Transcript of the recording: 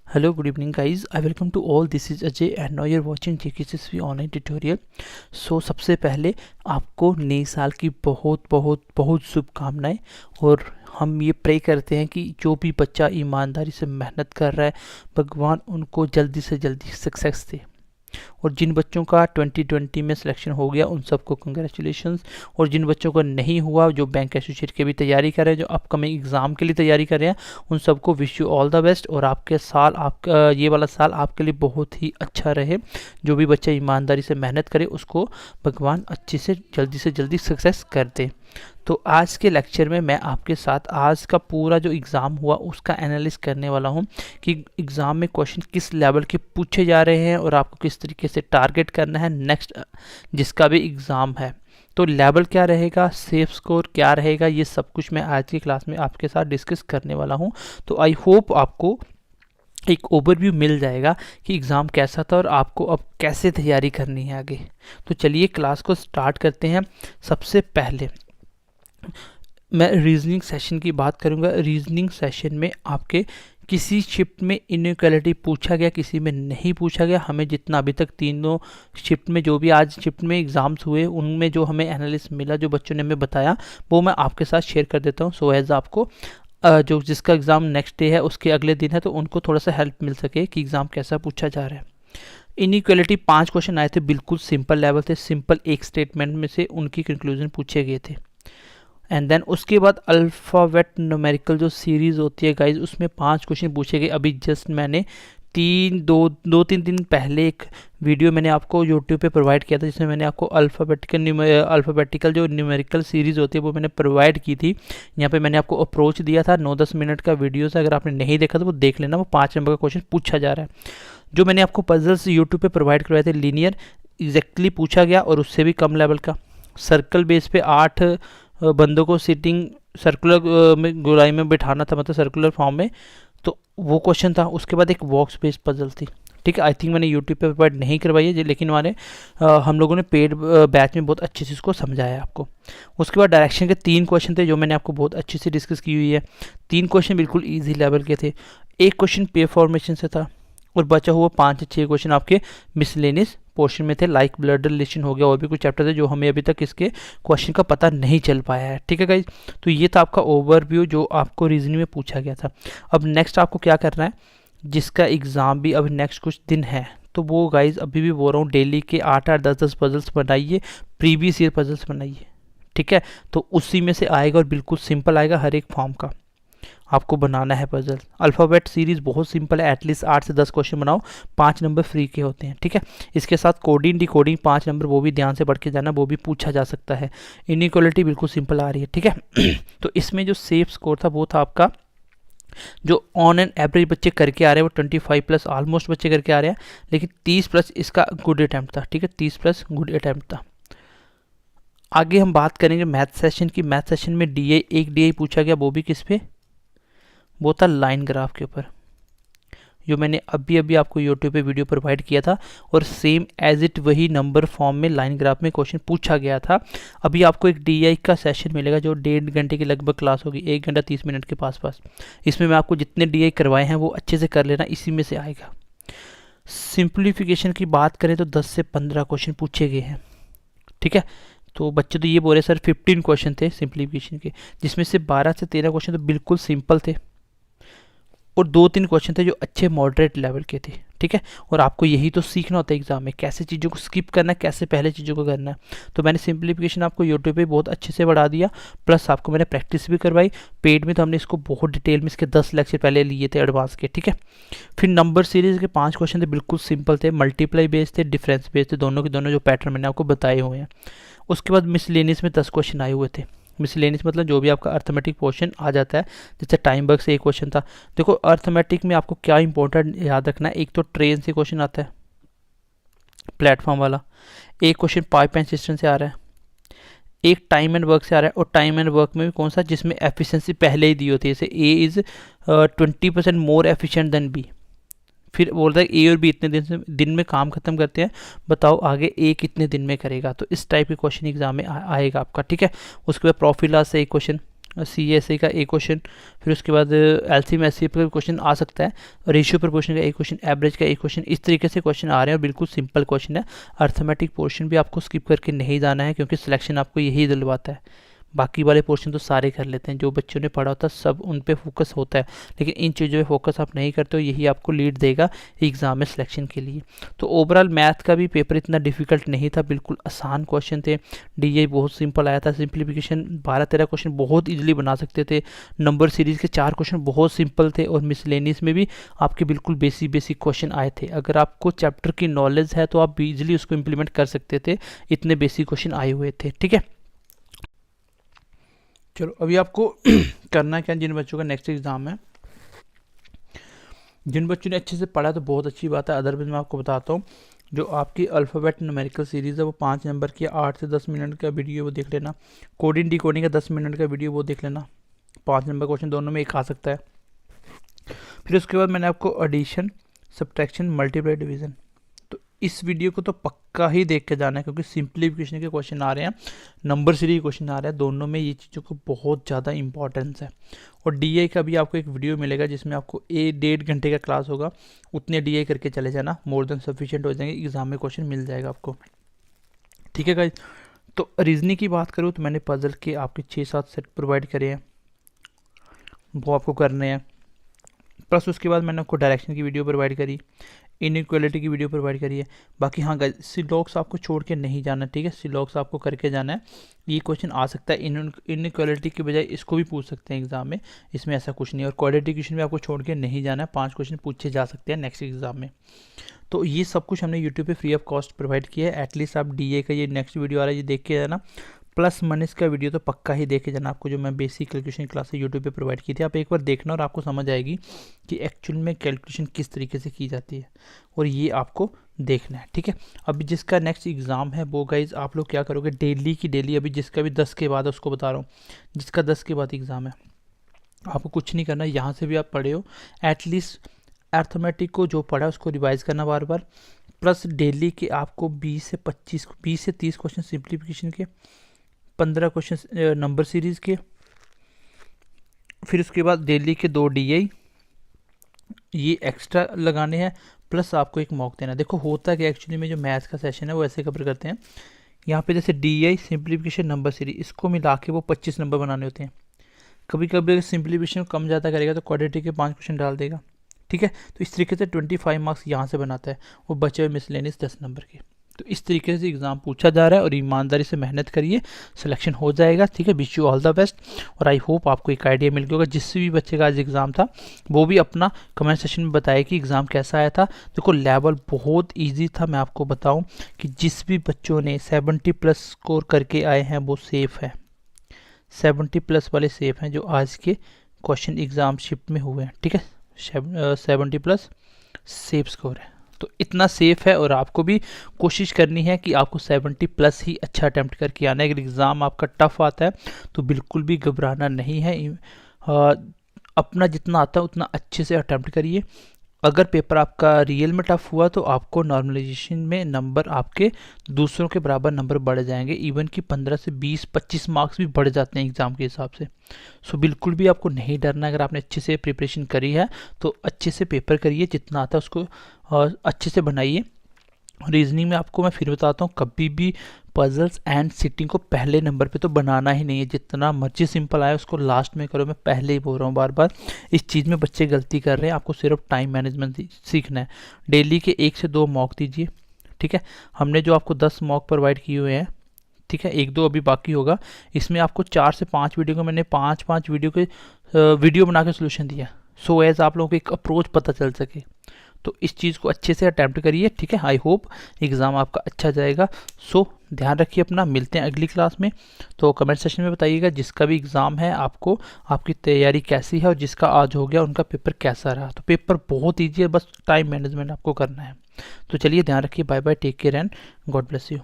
Hello, good evening guys. I welcome to all. This is Ajay and now you're watching JKCSV online tutorial. So सबसे पहले आपको नए साल की बहुत बहुत बहुत शुभकामनाएं. और हम ये प्रे करते हैं कि जो भी बच्चा ईमानदारी से मेहनत कर रहा है, भगवान उनको जल्दी से जल्दी सक्सेस दे. और जिन बच्चों का 2020 में सिलेक्शन हो गया उन सबको कंग्रेचुलेशंस. और जिन बच्चों का नहीं हुआ, जो बैंक एसोसिएट की भी तैयारी कर रहे हैं, जो अपकमिंग एग्ज़ाम के लिए तैयारी कर रहे हैं, उन सबको wish you all the best. और आपका ये वाला साल आपके लिए बहुत ही अच्छा रहे. जो भी बच्चा ईमानदारी से मेहनत करे उसको भगवान अच्छी से जल्दी सक्सेस कर दे. तो आज के लेक्चर में मैं आपके साथ आज का पूरा जो एग्ज़ाम हुआ उसका एनालिसिस करने वाला हूं कि एग्ज़ाम में क्वेश्चन किस लेवल के पूछे जा रहे हैं और आपको किस तरीके से टारगेट करना है नेक्स्ट जिसका भी एग्ज़ाम है. तो लेवल क्या रहेगा, सेफ स्कोर क्या रहेगा, ये सब कुछ मैं आज की क्लास में आपके साथ डिस्कस करने वाला हूं. तो आई होप आपको एक ओवरव्यू मिल जाएगा कि एग्ज़ाम कैसा था और आपको अब कैसे तैयारी करनी है आगे. तो चलिए क्लास को स्टार्ट करते हैं. सबसे पहले मैं रीजनिंग सेशन की बात करूंगा. रीजनिंग सेशन में आपके किसी शिफ्ट में इनइक्वालिटी पूछा गया, किसी में नहीं पूछा गया. हमें जितना अभी तक तीनों शिफ्ट में जो भी आज शिफ्ट में एग्ज़ाम्स हुए उनमें जो हमें एनालिसिस मिला, जो बच्चों ने हमें बताया, वो मैं आपके साथ शेयर कर देता हूँ. सो एज आपको जो जिसका एग्ज़ाम नेक्स्ट डे है उसके अगले दिन है तो उनको थोड़ा सा हेल्प मिल सके कि एग्ज़ाम कैसा पूछा जा रहा है. इनइक्वालिटी 5 क्वेश्चन आए थे, बिल्कुल सिंपल लेवल थे. सिंपल एक स्टेटमेंट में से उनकी कंक्लूजन पूछे गए थे. एंड देन उसके बाद अल्फ़ाबेट न्यूमेरिकल जो सीरीज़ होती है गाइज, उसमें 5 क्वेश्चन पूछे गए. अभी जस्ट मैंने दो तीन दिन पहले एक वीडियो मैंने आपको यूट्यूब पे प्रोवाइड किया था जिसमें मैंने आपको अल्फ़ाबेटिकल जो न्यूमेरिकल सीरीज़ होती है वो मैंने प्रोवाइड की थी. यहाँ पे मैंने आपको अप्रोच दिया था. 9-10 मिनट का वीडियो से अगर आपने नहीं देखा तो वो देख लेना. वो 5 नंबर का क्वेश्चन पूछा जा रहा है. जो मैंने आपको पजल्स यूट्यूब पर प्रोवाइड करवाए थे लीनियर एग्जैक्टली पूछा गया और उससे भी कम लेवल का. सर्कल बेस पे 8 बंदों को सिटिंग सर्कुलर में गोलाई में बिठाना था, मतलब सर्कुलर फॉर्म में, तो वो क्वेश्चन था. उसके बाद एक बॉक्स बेस्ड पजल थी. ठीक है, आई थिंक मैंने यूट्यूब पे प्रोवाइड नहीं करवाई है लेकिन हमारे हम लोगों ने पेड बैच में बहुत अच्छे से इसको समझाया है आपको. उसके बाद डायरेक्शन के 3 क्वेश्चन थे जो मैंने आपको बहुत अच्छे से डिस्कस की हुई है. 3 क्वेश्चन बिल्कुल ईजी लेवल के थे. एक क्वेश्चन पे फॉर्मेशन से था और बचा हुआ 5 से 6 क्वेश्चन आपके मिसलेनियस पोर्शन में थे, लाइक ब्लड रिलेशन हो गया और भी कुछ चैप्टर थे जो हमें अभी तक इसके क्वेश्चन का पता नहीं चल पाया है. ठीक है गाइज, तो ये था आपका ओवरव्यू जो आपको रीजनिंग में पूछा गया था. अब नेक्स्ट आपको क्या करना है, जिसका एग्ज़ाम भी अभी नेक्स्ट कुछ दिन है, तो वो गाइज अभी भी बोल रहा हूँ डेली के 8-8 10-10 पजल्स बनाइए, प्रीवियस ईयर पजल्स बनाइए. ठीक है, तो उसी में से आएगा और बिल्कुल सिंपल आएगा. हर एक फॉर्म का आपको बनाना है पजल. अल्फ़ाबेट सीरीज़ बहुत सिंपल है, एटलीस्ट 8 से 10 क्वेश्चन बनाओ, 5 नंबर फ्री के होते हैं. ठीक है, इसके साथ कोडिंग डिकोडिंग 5 नंबर, वो भी ध्यान से पढ़ के जाना, वो भी पूछा जा सकता है. इनइक्वालिटी बिल्कुल सिंपल आ रही है. ठीक है, तो इसमें जो सेफ स्कोर था वो था आपका, जो ऑन एन एवरेज बच्चे करके आ रहे हैं वो 25+ ऑलमोस्ट बच्चे करके आ रहे हैं, लेकिन 30+ इसका गुड अटैम्प्ट था. ठीक है, 30+ गुड अटैम्प्ट था. आगे हम बात करेंगे मैथ सेशन की. मैथ सेशन में एक डी पूछा गया, वो भी किस पे, वो था लाइन ग्राफ के ऊपर, जो मैंने अभी आपको यूट्यूब पे वीडियो प्रोवाइड किया था. और सेम एज इट वही नंबर फॉर्म में लाइन ग्राफ में क्वेश्चन पूछा गया था. अभी आपको एक डीआई का सेशन मिलेगा जो 1.5 घंटे की लगभग क्लास होगी, 1 घंटा 30 मिनट के पास. इसमें मैं आपको जितने डीआई करवाए हैं वो अच्छे से कर लेना, इसी में से आएगा. सिंप्लीफिकेशन की बात करें तो 10 से 15 क्वेश्चन पूछे गए हैं. ठीक है, तो बच्चे तो ये बोल रहे सर 15 क्वेश्चन थे सिंप्लीफिकेशन के, जिसमें से 12 से 13 क्वेश्चन तो बिल्कुल सिंपल थे और 2-3 क्वेश्चन थे जो अच्छे मॉडरेट लेवल के थे. ठीक है, और आपको यही तो सीखना होता है एग्जाम में, कैसे चीज़ों को स्किप करना है, कैसे पहले चीज़ों को करना है. तो मैंने सिंप्लीफिकेशन आपको यूट्यूब पे बहुत अच्छे से बढ़ा दिया, प्लस आपको मैंने प्रैक्टिस भी करवाई. पेड में तो हमने इसको बहुत डिटेल में इसके 10 लेक्चर पहले लिए थे एडवांस के. ठीक है, फिर नंबर सीरीज़ के 5 क्वेश्चन थे, बिल्कुल सिंपल थे, मल्टीप्लाई बेस्ड थे, डिफरेंस बेस्ड थे, दोनों के दोनों जो पैटर्न मैंने आपको बताए हुए हैं. उसके बाद मिसलेनियस में 10 क्वेश्चन आए हुए थे. मिसलेनियस मतलब जो भी आपका अर्थमेटिक पोर्शन आ जाता है, जैसे टाइम वर्क से एक क्वेश्चन था. देखो अर्थमेटिक में आपको क्या इंपॉर्टेंट याद रखना है, एक तो ट्रेन से क्वेश्चन आता है प्लेटफॉर्म वाला, एक क्वेश्चन पाइप एंड सिस्टम से आ रहा है, एक टाइम एंड वर्क से आ रहा है. और टाइम एंड वर्क में भी कौन सा, जिसमें एफिशिएंसी पहले ही दी होती है, जैसे A is 20% more efficient than B. फिर बोलता है ए और बी इतने दिन में काम खत्म करते हैं, बताओ आगे ए कितने दिन में करेगा. तो इस टाइप के क्वेश्चन एग्जाम में आएगा आपका. ठीक है, उसके बाद प्रॉफिट लॉस से एक क्वेश्चन, CSA का एक क्वेश्चन, फिर उसके बाद LCM SCF का क्वेश्चन आ सकता है, रेशियो प्रोपोर्शन का एक क्वेश्चन, एवरेज का एक क्वेश्चन, इस तरीके से क्वेश्चन आ रहे हैं और बिल्कुल सिंपल क्वेश्चन है। अर्थमेटिक पोर्शन भी आपको स्किप करके नहीं जाना है क्योंकि सिलेक्शन आपको यही दिलवाता है। बाकी वाले पोर्शन तो सारे कर लेते हैं, जो बच्चों ने पढ़ा होता है सब उन पे फोकस होता है, लेकिन इन चीज़ों पे फोकस आप नहीं करते हो, यही आपको लीड देगा एग्ज़ाम में सिलेक्शन के लिए। तो ओवरऑल मैथ का भी पेपर इतना डिफिकल्ट नहीं था, बिल्कुल आसान क्वेश्चन थे। DI बहुत सिंपल आया था, सिंप्लीफिकेशन 12-13 क्वेश्चन बहुत ईजिली बना सकते थे। नंबर सीरीज़ के 4 क्वेश्चन बहुत सिंपल थे और मिसलेनियस में भी आपके बिल्कुल बेसिक क्वेश्चन आए थे। अगर आपको चैप्टर की नॉलेज है तो आप ईजिली उसको इम्प्लीमेंट कर सकते थे, इतने बेसिक क्वेश्चन आए हुए थे। ठीक है, चलो अभी आपको करना क्या, जिन बच्चों का नेक्स्ट एग्ज़ाम है, जिन बच्चों ने अच्छे से पढ़ा तो बहुत अच्छी बात है। अदरवाइज मैं आपको बताता हूँ, जो आपकी अल्फ़ाबेट न्यूमेरिकल सीरीज़ है वो 5 नंबर की 8 से 10 मिनट का वीडियो वो देख लेना। कोडिंग डिकोडिंग का 10 मिनट का वीडियो वो देख लेना। 5 नंबर क्वेश्चन दोनों में एक आ सकता है। फिर उसके बाद मैंने आपको एडिशन, सब्ट्रैक्शन, मल्टीप्लाई, डिवीज़न, तो इस वीडियो को तो पक्का ही देख के जाना है क्योंकि सिंप्लीफिकेशन के क्वेश्चन आ रहे हैं, नंबर सीरीज क्वेश्चन आ रहे हैं, दोनों में ये चीज़ों को बहुत ज़्यादा इंपॉर्टेंस है। और DI का भी आपको एक वीडियो मिलेगा जिसमें आपको 1.5 घंटे का क्लास होगा, उतने DI करके चले जाना, मोर देन सफिशिएंट हो जाएंगे, एग्जाम में क्वेश्चन मिल जाएगा आपको। ठीक है गाइस, तो रीजनिंग की बात करूँ तो मैंने पजल के आपके 6-7 सेट प्रोवाइड करे हैं, वो आपको करने हैं। प्लस उसके बाद मैंने आपको डायरेक्शन की वीडियो प्रोवाइड करी, इनइक्वालिटी की वीडियो प्रोवाइड करी है। बाकी हाँ गाइस, सिलॉग्स आपको छोड़ के नहीं जाना, ठीक है, सिलॉग्स आपको करके जाना है। ये क्वेश्चन आ सकता है, इनइक्वालिटी की बजाय इसको भी पूछ सकते हैं एग्जाम में, इसमें ऐसा कुछ नहीं है। और क्वाड्रेटिक क्वेश्चन भी आपको छोड़ के नहीं जाना है, 5 क्वेश्चन पूछे जा सकते हैं नेक्स्ट एग्जाम में। तो ये सब कुछ हमने यूट्यूब पे फ्री ऑफ कॉस्ट प्रोवाइड किया है। एटलीस्ट आप DI का ये नेक्स्ट वीडियो आ रहा है, ये देख के जाना। प्लस मनीष का वीडियो तो पक्का ही देखे जाना, आपको जो मैं बेसिक कैलकुलेशन क्लासेस यूट्यूब पे प्रोवाइड की थी, आप एक बार देखना और आपको समझ आएगी कि एक्चुअल में कैलकुलेशन किस तरीके से की जाती है, और ये आपको देखना है। ठीक है, अभी जिसका नेक्स्ट एग्ज़ाम है वो गाइज आप लोग क्या करोगे, डेली की डेली, अभी जिसका भी 10 के बाद उसको बता रहा हूँ, जिसका 10 के बाद एग्ज़ाम है, आपको कुछ नहीं करना, यहाँ से भी आप पढ़े हो, एटलीस्ट अर्थमेटिक को जो पढ़ा उसको रिवाइज करना बार बार। प्लस डेली के आपको 20 से 30 क्वेश्चन सिंप्लीफिकेशन के, 15 क्वेश्चन नंबर सीरीज़ के, फिर उसके बाद डेली के 2 DI ये एक्स्ट्रा लगाने हैं, प्लस आपको एक मॉक देना। देखो होता कि एक्चुअली में जो मैथ्स का सेशन है वो ऐसे कवर करते हैं, यहाँ पे जैसे DI सिंप्लीफिकेशन नंबर सीरीज, इसको मिला के वो 25 नंबर बनाने होते हैं। कभी कभी अगर सिंप्लीफिकेशन कम ज़्यादा करेगा तो क्वाड्रेटिक के 5 क्वेश्चन डाल देगा। ठीक है, तो इस तरीके से 25 मार्क्स यहाँ से बनाता है, वो बचे हुए मिसलेनियस 10 नंबर के। तो इस तरीके से एग्ज़ाम पूछा जा रहा है और ईमानदारी से मेहनत करिए, सिलेक्शन हो जाएगा। ठीक है, wish you all the best, और आई होप आपको एक आइडिया मिल गया होगा। जिस भी बच्चे का आज एग्ज़ाम था वो भी अपना कमेंट सेक्शन में बताया कि एग्ज़ाम कैसा आया था। देखो लेवल बहुत ईजी था, मैं आपको बताऊँ कि जिस भी बच्चों ने 70+ स्कोर करके आए हैं वो सेफ़ है, 70+ वाले सेफ़ हैं जो आज के क्वेश्चन एग्ज़ाम शिफ्ट में हुए हैं। ठीक है, 70+ सेफ स्कोर है, तो इतना सेफ है। और आपको भी कोशिश करनी है कि आपको 70+ ही अच्छा अटैम्प्ट करके आना है। अगर एग्ज़ाम आपका टफ आता है तो बिल्कुल भी घबराना नहीं है, अपना जितना आता है उतना अच्छे से अटैम्प्ट करिए। अगर पेपर आपका रियल में टफ हुआ तो आपको नॉर्मलाइजेशन में नंबर आपके दूसरों के बराबर नंबर बढ़ जाएंगे, इवन कि 15 से 20-25 मार्क्स भी बढ़ जाते हैं एग्ज़ाम के हिसाब से। सो बिल्कुल भी आपको नहीं डरना। अगर आपने अच्छे से प्रिपरेशन करी है तो अच्छे से पेपर करिए, जितना आता है उसको अच्छे से बनाइए। रीजनिंग में आपको मैं फिर बताता हूँ, कभी भी पजल्स एंड सिटिंग को पहले नंबर पे तो बनाना ही नहीं है। जितना मर्जी सिंपल आए उसको लास्ट में करो, मैं पहले ही बोल रहा हूँ बार बार। इस चीज़ में बच्चे गलती कर रहे हैं, आपको सिर्फ टाइम मैनेजमेंट सीखना है। डेली के 1 से 2 मॉक दीजिए। ठीक है, हमने जो आपको 10 मॉक प्रोवाइड किए हुए हैं, ठीक है, 1-2 अभी बाकी होगा। इसमें आपको 4 से 5 वीडियो को मैंने 5-5 वीडियो के वीडियो बना के सोल्यूशन दिया, सो एज आप लोगों को एक अप्रोच पता चल सके। तो इस चीज़ को अच्छे से अटैम्प्ट करिए। ठीक है, आई होप एग्ज़ाम आपका अच्छा जाएगा। सो ध्यान रखिए अपना, मिलते हैं अगली क्लास में। तो कमेंट सेक्शन में बताइएगा जिसका भी एग्ज़ाम है आपको, आपकी तैयारी कैसी है, और जिसका आज हो गया उनका पेपर कैसा रहा। तो पेपर बहुत ईजी है, बस टाइम मैनेजमेंट आपको करना है। तो चलिए ध्यान रखिए, bye bye, take care and God bless you.